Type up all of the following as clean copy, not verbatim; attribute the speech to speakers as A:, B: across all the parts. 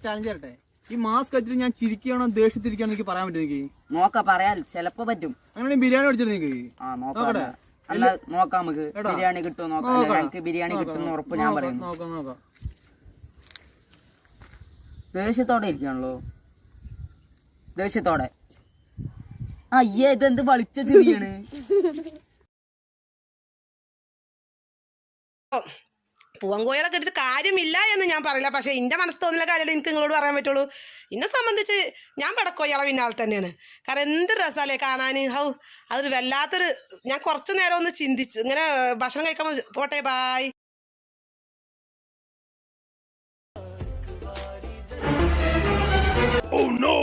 A: Challenge തരട്ടെ? ഈ mask വെച്ചിട്ട് ഞാൻ ചിരിക്കണോ ദേഷ്യത്തിരിക്കണോ എനിക്ക് പറയാൻ പറ്റും? എനിക്ക്
B: നോക്കാം, പറയാൻ ചിലപ്പോ പറ്റും.
A: അങ്ങനെ ബിരിയാണി മേടിച്ചിട്ട് നിനക്ക്
B: നോക്കട്ടെ. അല്ല നോക്കാം, നമുക്ക് ബിരിയാണി കിട്ടും നോക്കാം. എനിക്ക് ബിരിയാണി കിട്ടുന്ന ഉറപ്പ് ഞാൻ പറയുന്നു.
A: നോക്കാം.
B: ദേഷ്യത്തോടെ ഇരിക്കാണല്ലോ, ദേഷ്യത്തോടെ. അയ്യേ, ഇതെന്ത് വളിച്ച ചെറിയാണ്.
C: പൂവങ്കോയിലൊക്കെ എടുത്ത് കാര്യമില്ല എന്ന് ഞാൻ പറയില്ല. പക്ഷേ എൻ്റെ മനസ്സ് തോന്നില്ല കാര്യമല്ല എനിക്ക് നിങ്ങളോട് പറയാൻ പറ്റുള്ളൂ. എന്നെ സംബന്ധിച്ച് ഞാൻ പടക്കോയാളെ പിന്നാലെ തന്നെയാണ്. കാരണം എന്ത് രസമല്ലേ കാണാൻ. അതൊരു വല്ലാത്തൊരു, ഞാൻ കുറച്ച് നേരം ഒന്ന് ചിന്തിച്ചു. ഇങ്ങനെ ഭക്ഷണം കഴിക്കാൻ പോട്ടെ, ബായ്. Oh no!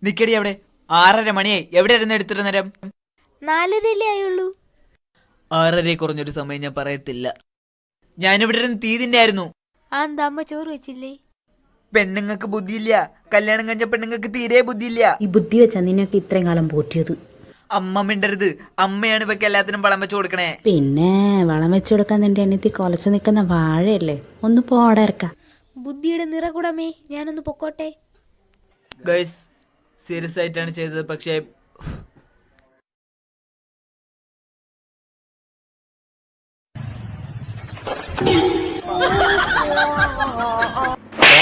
D: നിക്കടി അവിടെ. 6:30 മണിയായി. എവിടെയായിരുന്നു എടുത്തിട്ട് നേരം?
E: 4:30 ആയുള്ളൂ.
D: 6:30 കുറഞ്ഞൊരു സമയം ഞാൻ പറയത്തില്ല. ഞാനിവിടെ ഇരുന്ന് തീ തിന്നായിരുന്നു.
E: എന്താ അമ്മ ചോറ് വെച്ചില്ലേ?
D: പെണ്ണുങ്ങൾക്ക് ബുദ്ധിയില്ല. കല്യാണം കഴിഞ്ഞ പെണ്ണുങ്ങൾക്ക് തീരെ ബുദ്ധിയില്ല.
F: ഈ ബുദ്ധി വെച്ചാ നിന്നൊക്കെ ഇത്രയും കാലം പോറ്റിയത്.
D: അമ്മ മിണ്ടരുത്. അമ്മയാണ് ഇവക്ക് എല്ലാത്തിനും വളം വെച്ച് കൊടുക്കണേ.
F: പിന്നെ വളം വെച്ചു കൊടുക്കാൻ നിന്റെ അനിയത്തി കൊലച്ചു നിൽക്കുന്ന വാഴയല്ലേ. ഒന്ന് പോടേർക്ക.
E: ബുദ്ധിയുടെ നിറകുടമേ, ഞാനൊന്ന് പൊക്കോട്ടെ.
D: ഗൈസ്, സീരിയസ് ആയിട്ടാണ് ചെയ്തത്. പക്ഷേ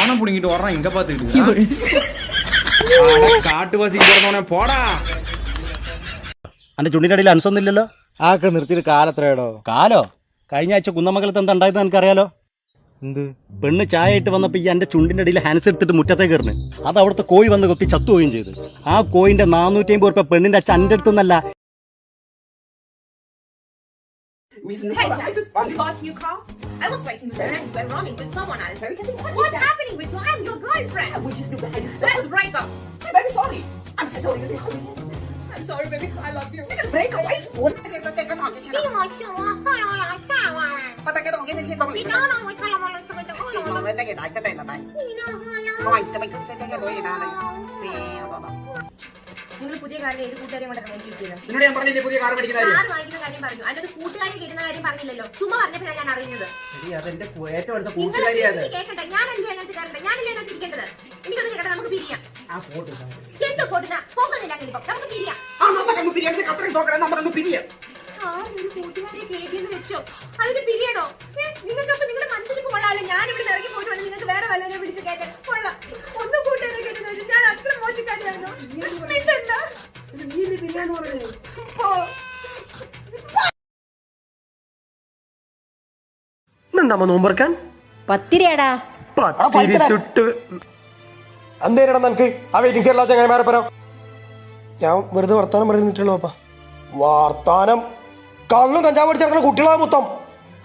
A: ഓണം പുടുങ്ങിട്ട് ഓർമ്മ ഇങ്ക പാത്ത് കാട്ടുവാസി പോടാ.
G: അന്റെ ചുണ്ടിന്റെ അടിയിൽ അൻസൊന്നുമില്ലല്ലോ.
H: ആക്കെ നിർത്തിയിട്ട് കാലത്രയോ?
G: കാലോ? കഴിഞ്ഞ ആഴ്ച കുന്നമംഗലത്ത് എന്താ ഉണ്ടായത് എനിക്കറിയാലോ.
H: എന്ത്?
G: പെണ്ണ് ചായ ആയിട്ട് വന്നപ്പോ ഈ എന്റെ ചുണ്ടിന്റെ അടിയിൽ ഹാൻസ് എടുത്തിട്ട് മുറ്റത്തേക്ക് കയറുന്നു. അത് അവിടുത്തെ കോഴി വന്ന് കൊത്തി ചത്തുപോവുകയും ചെയ്തു. ആ കോയിന്റെ 450 രൂപ പെണ്ണിന്റെ അച്ഛൻ എന്റെ അടുത്തുനിന്നല്ല.
I: Hey, I just got you call. I was waiting there and you were running with someone else. What's happening with you? I'm your girlfriend. We just do that. Let's break up. I'm very sorry. I'm so sorry. I'm sorry, baby. I love you. We should break up. What's what? നിങ്ങൾ പുതിയ കാര്യം ഏത് കൂട്ടുകാരെ
A: ഞാൻ പറഞ്ഞില്ലേ പുതിയ car മേടിക്കുന്ന
I: car വാങ്ങിക്കുന്ന കാര്യം പറഞ്ഞു, അല്ലാതെ കൂട്ടുകാരെ കിട്ടുന്ന കാര്യം പറഞ്ഞില്ലല്ലോ. ചുമ്മാ പറഞ്ഞപ്പോഴാണ് ഞാൻ അറിയുന്നത്. കേൾക്കട്ടെ, ഞാൻ എന്തോ അതിനകത്ത് കയറട്ടെ? ഞാനല്ലേ അതിനകത്ത് ഇരിക്കേണ്ടത്? എനിക്കൊന്നും കേട്ടെ, നമുക്ക് പിരിയാം. എന്തോ പോട്ടുന്ന പോകുന്നില്ല, നമുക്ക് പിരിയാം. ഒരു കൂട്ടുകാരെ കേട്ടിയെന്ന് വെച്ചോ, അതിന് പിരിയണോ? നിങ്ങൾക്കപ്പോ നിങ്ങളുടെ മനസ്സിൽ കൊള്ളാമല്ലോ. ഞാനിവിടെ ഇറങ്ങി പോയിട്ട് വേണം നിങ്ങൾക്ക് വേറെ വല്ലവരെ വിളിച്ച് കേൾക്കാൻ. കൊള്ളാം. ഒന്നും കൂട്ടുകാരെ കേട്ടെന്ന് ഞാൻ അത്ര മോശക്കാരിയായിരുന്നു.
H: എന്താ നോമ്പറക്കാൻ?
F: പത്തിരിയാടാ.
H: ചുട്ട് എന്തേടാ നിനക്ക്? ആ വെയിറ്റിംഗ് ഷെയറിലാ ചങ്ങായിമാരെ പറ. ഞാൻ വെറുതെ വർത്താനം പറഞ്ഞിട്ടുള്ളൂ. അപ്പാ വർത്താനം കള്ളും കഞ്ചാവ് പഠിച്ചിറങ്ങുന്ന കുട്ടികളാ മൊത്തം.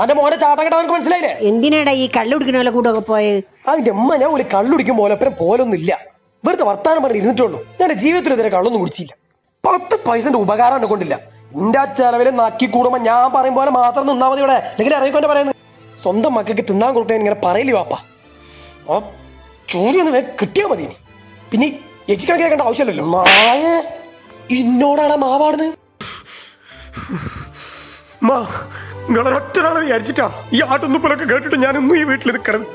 H: അന്റെ മോനെ ചാട്ടം കേട്ടാ നിനക്ക് മനസ്സിലായില്ലേ?
F: എന്തിനാടാ ഈ കള്ളുടിക്കണ കൂടെ ഒക്കെ പോയത്?
H: അതിന്റെ അമ്മ ഞാൻ ഒരു കള്ളുടിക്കും പോലപ്പുറം പോലൊന്നുമില്ല. വെറുതെ വർത്താനം പറഞ്ഞ് ഇരുന്നിട്ടുള്ളൂ. ഞാൻ ജീവിതത്തിൽ ഇതുവരെ കള്ളൊന്നും കുടിച്ചില്ല. 10 പൈസന്റെ ഉപകാരം എന്നെ കൊണ്ടില്ല. എന്റെ ആ ചെലവില് നക്കി കൂടുമ്പോ ഞാൻ പറയും പോലെ മാത്രം നിന്നാ മതി ഇവിടെ. അല്ലെങ്കിൽ ഇറങ്ങിക്കൊണ്ട് പറയുന്നത് സ്വന്തം മക്കൾക്ക് തിന്നാൻ കൊടുക്കാൻ ഇങ്ങനെ പറയില്ല വാപ്പാ. ആ ചോദ്യം കിട്ടിയാ മതി. പിന്നെ എച്ചിക്കണക്ക് കേൾക്കേണ്ട ആവശ്യമില്ലല്ലോ. നായ ഇന്നോടാണ് മാവാടുന്നത്. നിങ്ങളൊരൊറ്റൊരാളെ വിചാരിച്ചിട്ടാ ഈ ആട്ടൊന്നുപോലൊക്കെ കേട്ടിട്ട് ഞാനൊന്നും ഈ വീട്ടിൽ നിൽക്കണത്.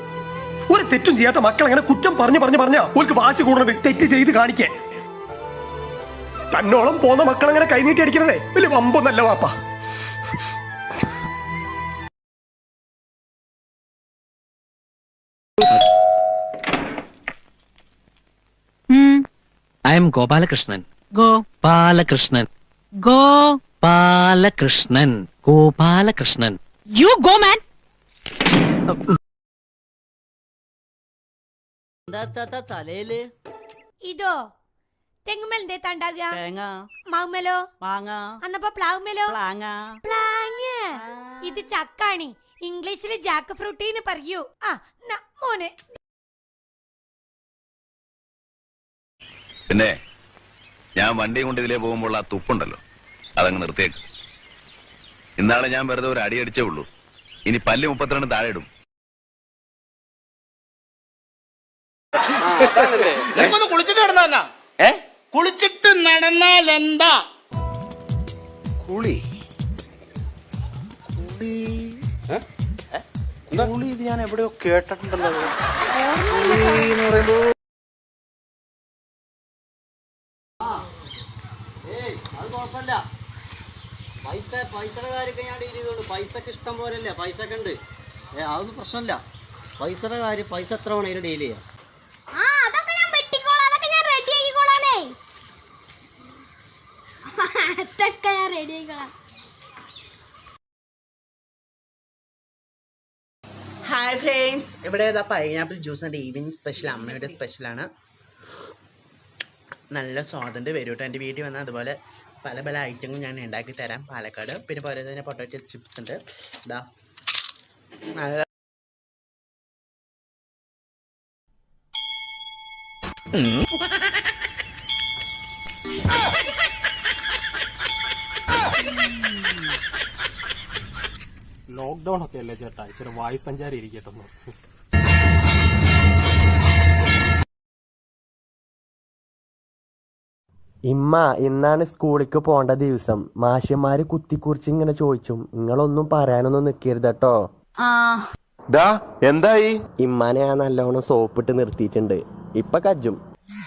H: ഒരു തെറ്റും ചെയ്യാത്ത മക്കൾ അങ്ങനെ കുറ്റം പറഞ്ഞാ ഓർക്ക് വാശി കൂടുന്നത് തെറ്റ് ചെയ്ത് കാണിക്കാൻ. തന്നോളം പോന്ന മക്കൾ അങ്ങനെ കൈനീട്ടി അടിക്കണതേ വലിയ വമ്പൊന്നല്ല വാപ്പാ.
J: I am Gopalakrishnan. Gopalakrishnan. Gopalakrishnan. Gopalakrishnan. You go, man!
B: തലയില്
E: ഇതോ തെങ്ങുമേൽ എന്തേ തണ്ടാകുക?
B: തേങ്ങ.
E: മാവുമേലോ?
B: മാങ്ങ.
E: അന്നപ്പോ പ്ലാവുമേലോ?
B: പ്ലാങ്ങ.
E: പ്ലാങ്. ഇത് ചക്കാണി. ഇംഗ്ലീഷില് ജാക്ക് ഫ്രൂട്ടി എന്ന് പറയൂ. ആ മോനെ
K: പിന്നെ ഞാൻ വണ്ടി കൊണ്ട് ഇതിലേ പോകുമ്പോൾ ആ തുപ്പുണ്ടല്ലോ അതങ്ങ് നിർത്തിയേക്ക്. ഇന്നാളെ ഞാൻ വെറുതെ ഒരു അടി അടിച്ചേ ഉള്ളൂ. ഇനി പല്ല് 32 താഴെ ഇടും.
L: കുളിച്ചിട്ട് നടന്നാ കുളിച്ചിട്ട് നടന്നാൽ എന്താ കുളി കുളി ഇത് ഞാൻ എവിടെയോ കേട്ടിട്ടുണ്ടല്ലോ.
M: അത് കുഴപ്പമില്ല. പൈസയുടെ കാര്യമൊക്കെ ഞാൻ ഡീൽ ചെയ്തോളൂ. പൈസക്ക് ഇഷ്ടം പോലല്ലേ, പൈസക്ക് ഉണ്ട്. അതൊന്നും പ്രശ്നമില്ല. പൈസയുടെ കാര്യം പൈസ എത്ര വേണേലും ഡീൽ ചെയ്യാം.
N: ഹായ് ഫ്രണ്ട്സ്, ഇവിടെ ഏതാ പൈനാപ്പിൾ ജ്യൂസിൻ്റെ ഈവനിങ് സ്പെഷ്യൽ, അമ്മയുടെ സ്പെഷ്യലാണ്. നല്ല സ്വാദുണ്ട്. വരും കേട്ടോ എൻ്റെ വീട്ടിൽ വന്നാൽ. അതുപോലെ പല പല ഐറ്റങ്ങൾ ഞാൻ ഉണ്ടാക്കി തരാം പാലക്കാട്. പിന്നെ പോലെ തന്നെ പൊട്ടാറ്റോ ചിപ്സ് ഉണ്ട്. ഇതാ നല്ല
O: ലോക്ക്ഡൌൺ ഒക്കെ അല്ലേ ചേട്ടാ, ഇച്ചിരി വായു സഞ്ചാരം ഇരിക്കട്ടെ.
P: ഇമ്മ ഇന്നാണ് സ്കൂളിലേക്ക് പോകേണ്ട ദിവസം. മാഷ്യന്മാര് കുത്തിക്കുറിച്ച് ഇങ്ങനെ ചോദിച്ചും നിങ്ങളൊന്നും പറയാനൊന്നും നിക്കരുത് കേട്ടോ.
Q: എന്തായി?
P: ഇമ്മാനെ ഞാൻ നല്ലോണം സോപ്പിട്ട് നിർത്തിയിട്ടുണ്ട്. ഇപ്പൊ കജ്ജും.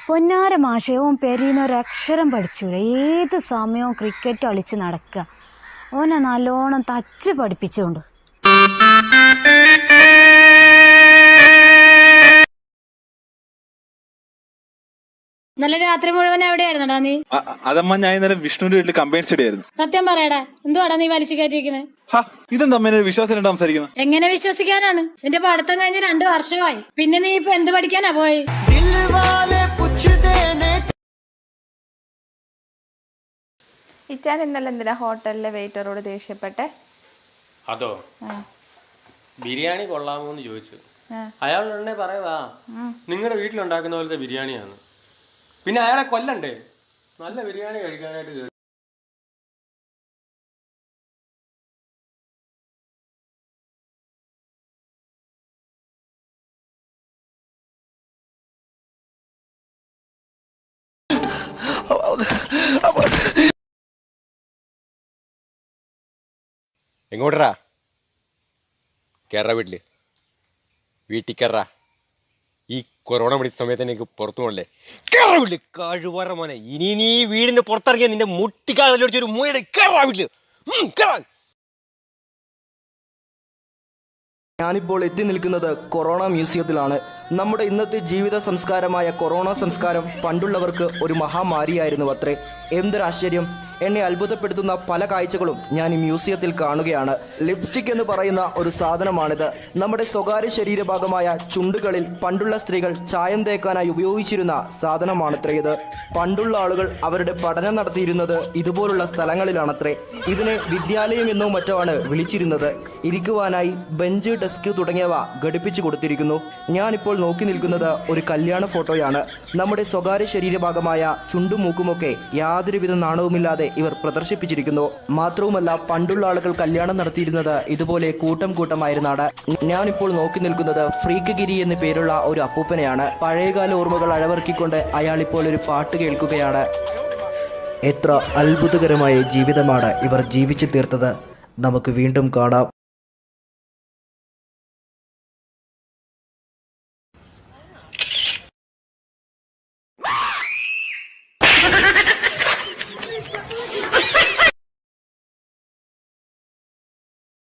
R: പൊന്നാര മാഷവും പെരീന്നൊരക്ഷരം പഠിച്ചൂല. ഏത് സമയവും ക്രിക്കറ്റ് കളിച്ച് നടക്കുക. ഓനെ നല്ലോണം തച്ച് പഠിപ്പിച്ചുകൊണ്ട്.
S: ഇന്നലെ രാത്രി മുഴുവൻ എവിടെയായിരുന്നടാ നീ?
T: അതമ്മ ഞാൻ ഇന്നലെ വിഷ്ണുവിന്റെ വീട്ടിൽ കമ്പൈൻ സ്റ്റഡി ആയിരുന്നു.
S: സത്യം പറയടാ, എന്തുവാടാ നീ വലിച്ചു കയറ്റിയിരിക്കണേ?
T: ഇതെന്താ അമ്മ വിശ്വാസം സംസാരിക്കുന്നത്?
S: എങ്ങനെ വിശ്വസിക്കാനാണ്? നിന്റെ പഠിത്തം കഴിഞ്ഞ് 2 വർഷമായി. പിന്നെ നീ ഇപ്പൊ എന്ത് പഠിക്കാനാ പോയി?
U: ഇറ്റാൻ ഇന്നലെ എന്തിനാ ഹോട്ടലിലെ വെയിറ്ററോട് ദേഷ്യപ്പെട്ടെ?
O: അതോ, ബിരിയാണി കൊള്ളാമോന്ന് ചോദിച്ചു. അയാൾ ഉടനെ പറയുവാ നിങ്ങളുടെ വീട്ടിലുണ്ടാക്കുന്ന പോലത്തെ ബിരിയാണിയാണ്. പിന്നെ അയാളെ കൊല്ലണ്ടേ? നല്ല ബിരിയാണി കഴിക്കാനായിട്ട് കേറി.
Q: എങ്ങോട്ടറാ? കേറ വീട്ടില്, വീട്ടിൽ കയറാ. ഈ കൊറോണ പിടിച്ച സമയത്ത് എനിക്ക് പുറത്തു പോകണല്ലേ? വീട്ടില് കഴിവറ മോനെ. ഇനി നീ വീടിന്റെ പുറത്തിറങ്ങിയ നിന്റെ മുട്ടിക്കാലൊരു മൂയുടെ കേറാ വീട്ടില്.
V: ഞാനിപ്പോൾ എത്തി നിൽക്കുന്നത് കൊറോണ മ്യൂസിയത്തിലാണ്. നമ്മുടെ ഇന്നത്തെ ജീവിത സംസ്കാരമായ കൊറോണ സംസ്കാരം പണ്ടുള്ളവർക്ക് ഒരു മഹാമാരിയായിരുന്നു അത്രേ. എന്തൊരാശ്ചര്യം! എന്നെ അത്ഭുതപ്പെടുത്തുന്ന പല കാഴ്ചകളും ഞാൻ ഈ മ്യൂസിയത്തിൽ കാണുകയാണ്. ലിപ്സ്റ്റിക് എന്ന് പറയുന്ന ഒരു സാധനമാണിത്. നമ്മുടെ സ്വകാര്യ ശരീരഭാഗമായ ചുണ്ടുകളിൽ പണ്ടുള്ള സ്ത്രീകൾ ചായം തേക്കാനായി ഉപയോഗിച്ചിരുന്ന സാധനമാണത്രേ ഇത്. പണ്ടുള്ള ആളുകൾ അവരുടെ പഠനം നടത്തിയിരുന്നത് ഇതുപോലുള്ള സ്ഥലങ്ങളിലാണത്രേ. ഇതിനെ വിദ്യാലയം എന്നോ മറ്റോ ആണ് വിളിച്ചിരുന്നത്. ഇരിക്കുവാനായി ബെഞ്ച്, ഡെസ്ക് തുടങ്ങിയവ ഘടിപ്പിച്ചു കൊടുത്തിരിക്കുന്നു. ഞാനിപ്പോൾ നോക്കി നിൽക്കുന്നത് ഒരു കല്യാണ ഫോട്ടോയാണ്. നമ്മുടെ സ്വകാര്യ ശരീരഭാഗമായ ചുണ്ടും മൂക്കുമൊക്കെ യാതൊരുവിധ നാണവുമില്ലാതെ ഇവർ പ്രദർശിപ്പിച്ചിരിക്കുന്നു. മാത്രവുമല്ല, പണ്ടുള്ള ആളുകൾ കല്യാണം നടത്തിയിരുന്നത് ഇതുപോലെ കൂട്ടം കൂട്ടമായിരുന്നാണ്. ഞാനിപ്പോൾ നോക്കി നിൽക്കുന്നത് ഫ്രീക്ക് ഗിരി എന്ന് പേരുള്ള ഒരു അപ്പൂപ്പനെയാണ്. പഴയകാല ഓർമ്മകൾ അഴവർക്കിക്കൊണ്ട് അയാൾ ഇപ്പോൾ ഒരു പാട്ട് കേൾക്കുകയാണ്. എത്ര അത്ഭുതകരമായ ജീവിതമാണ് ഇവർ ജീവിച്ചു തീർത്തത്. നമുക്ക് വീണ്ടും കാണാം.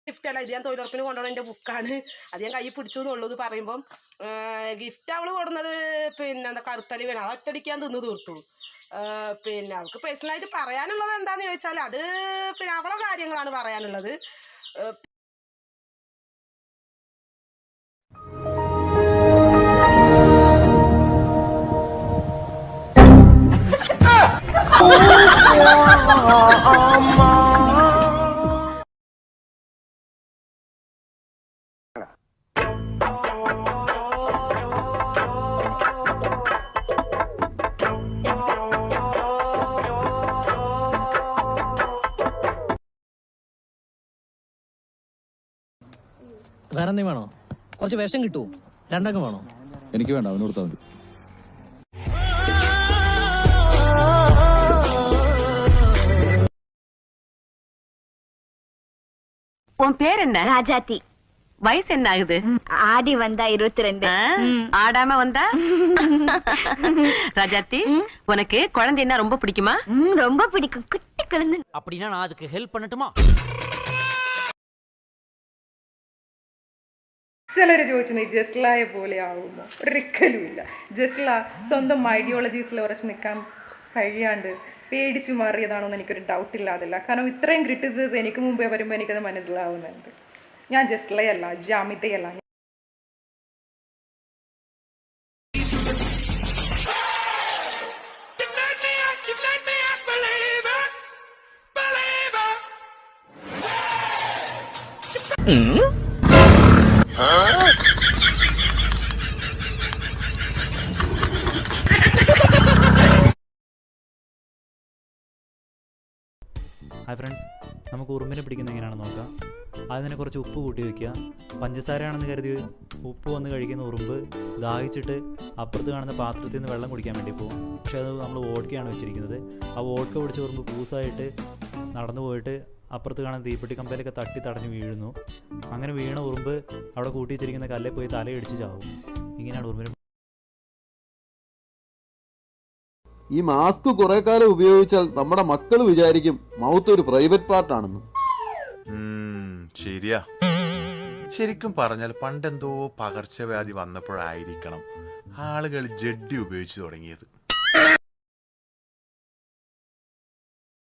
C: ഗിഫ്റ്റ് അല്ല, ഇത് ഞാൻ തൊഴിലുറപ്പിന് കൊണ്ടുപോകണ എൻ്റെ ബുക്കാണ്. അത് ഞാൻ കൈ പിടിച്ചു എന്നുള്ളത് പറയുമ്പം ഗിഫ്റ്റ് അവൾ കൊടുന്നത് പിന്നെ എന്താ കറുത്തലി വേണം. അത് ഒറ്റടിക്കാൻ തിന്ന് തീർത്തു. പിന്നെ അവൾക്ക് പേഴ്സണലായിട്ട് പറയാനുള്ളത് എന്താന്ന് ചോദിച്ചാൽ അത് പിന്നെ അവളെ കാര്യങ്ങളാണ് പറയാനുള്ളത്.
D: വേറെ എന്തെങ്കിലും വേണോ? കുറച്ച് വിഷം കിട്ടുമോ? രണ്ടൊക്കെ വേണോ?
T: എനിക്ക് വേണ്ട, അവന് കൊടുത്താൽ മതി.
G: உன் பேர் என்ன? ராஜாத்தி. வயசு என்ன ஆகுது? ஆடி வந்தா 22. ஆடாம வந்தா? ராஜாத்தி, உனக்கு குழந்தைன்னா ரொம்ப பிடிக்குமா? ரொம்ப பிடிக்கும். குட்டி குழந்தை.
J: அப்படின்னா நான் அதுக்கு ஹெல்ப் பண்ணட்டுமா?
W: ചിലർ ചോദിച്ചു നീ ജസ്ലയെ പോലെ ആവുമോ? ഒരിക്കലുമില്ല. ജസ്ല സ്വന്തം ഐഡിയോളജീസിൽ ഉറച്ചു നിൽക്കാൻ കഴിയാണ്ട് പേടിച്ചു മാറിയതാണോ എന്ന് എനിക്കൊരു ഡൗട്ട് ഇല്ലാതില്ല. കാരണം ഇത്രയും ക്രിറ്റിസിസ് എനിക്ക് മുമ്പേ വരുമ്പോൾ എനിക്കത് മനസ്സിലാവുന്നുണ്ട്. ഞാൻ ജസ്ലയല്ല, ജാമിതയല്ല.
X: ഹായ് ഫ്രണ്ട്സ്, നമുക്ക് ഉറുമ്പിനെ പിടിക്കുന്നത് എങ്ങനെയാണെന്ന് നോക്കാം. അതിനെ കുറച്ച് ഉപ്പ് കൂട്ടി വയ്ക്കുക. പഞ്ചസാരയാണെന്ന് കരുതി ഉപ്പ് വന്ന് കഴിക്കുന്ന ഉറുമ്പ് ദാഹിച്ചിട്ട് അപ്പുറത്ത് കാണുന്ന പാത്രത്തിൽ നിന്ന് വെള്ളം കുടിക്കാൻ വേണ്ടി പോകും. പക്ഷേ അത് നമ്മൾ വോഡ്ക്കയാണ് വെച്ചിരിക്കുന്നത്. ആ വോഡ്ക്ക പിടിച്ച ഉറുമ്പ് പൂസായിട്ട് നടന്നു പോയിട്ട് അപ്പുറത്ത് കാണുന്ന തീപ്പെട്ടി കമ്പയിലൊക്കെ തട്ടി തടഞ്ഞ് വീഴുന്നു. അങ്ങനെ വീണ ഉറുമ്പ് അവിടെ കൂട്ടി വെച്ചിരിക്കുന്ന കല്ലിൽ പോയി തലയിടിച്ച് ചാവും. ഇങ്ങനെയാണ് ഉറുമ്പിനെ.
Y: ഈ മാസ്ക് കുറെ കാലം ഉപയോഗിച്ചാൽ നമ്മുടെ മക്കൾ വിചാരിക്കും മൗത്ത് ഒരു പ്രൈവറ്റ് പാർട്ടാണെന്ന്.
Z: ശരിയാ. ശരിക്കും പറഞ്ഞാൽ പണ്ടെന്തോ പകർച്ചവ്യാധി വന്നപ്പോഴായിരിക്കണം ആളുകൾ ജഡ്ഡി ഉപയോഗിച്ചു തുടങ്ങിയത്.